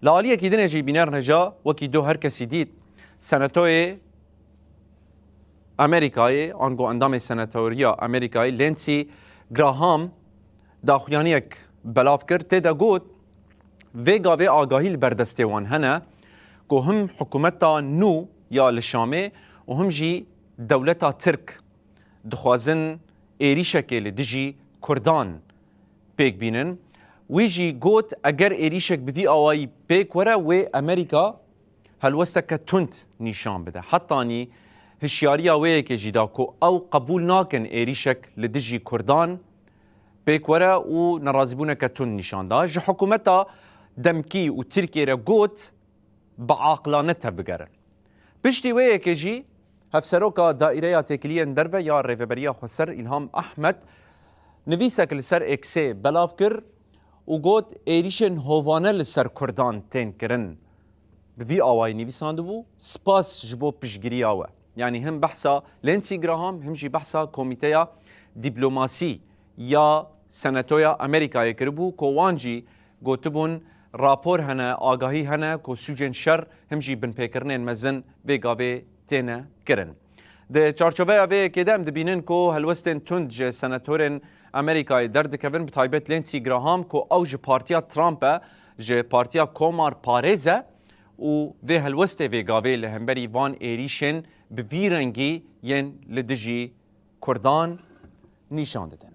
لعالیه کی دنجی بینر نجا وکی دو هر کسی دید سناتوی امریکایی آنگو اندام سناتوریا امریکایی لینسی گراهام داخویانیک بلاف کرد تیدا گوت ویگا وی آگاهی لبردسته وان هنه که هم حکومتا نو یا لشامه و هم جی دولتا ترک دخوازن ایریشک لدجی کردان پیک بینن وی جی گوت اگر ایریشک بدی آوائی پیک وره و امریکا هلوستک تند نشان بده حتی نی هشیاریا وی که جیدا کو او قبول ناکن ایریشک لدجی کردان پیک وره و نرازبونه که تند نشان ده جه حکومتا دمکی و ترکیه را گوت بعقلانتها بگرن پشتی وی که جی هفسروکا دائره تکلیه دربه یا ریوبریا خسر الهام احمد نویسک لسر اکسه بلاف کر و گوت ایریشن هوانه لسر کردان تین کرن بوی آوائی نویسانده بو سپاس جبو پشگیری آوه یعنی هم بحثا لینسی گراهام هم جی بحثا کمیته دیپلوماسی یا سناتویا امریکای کربو کوانجی گوتبون راپور هنه آگاهی هنه کو سوجن شر هم جی بن پیکرنین مزن ویگاوی تینه کرن ده چارچوبه اوه که دم دبینن کو هلوستن تند جه سناتورین امریکای درد کون بتایبت لینسی گراهام کو او جه پارتیا ترامپ جه پارتیا کومار پاريزه و وی هلوسته ویگاوی لهمبری وان ایریشن بویرنگی ین لدجی کردان نشان دادن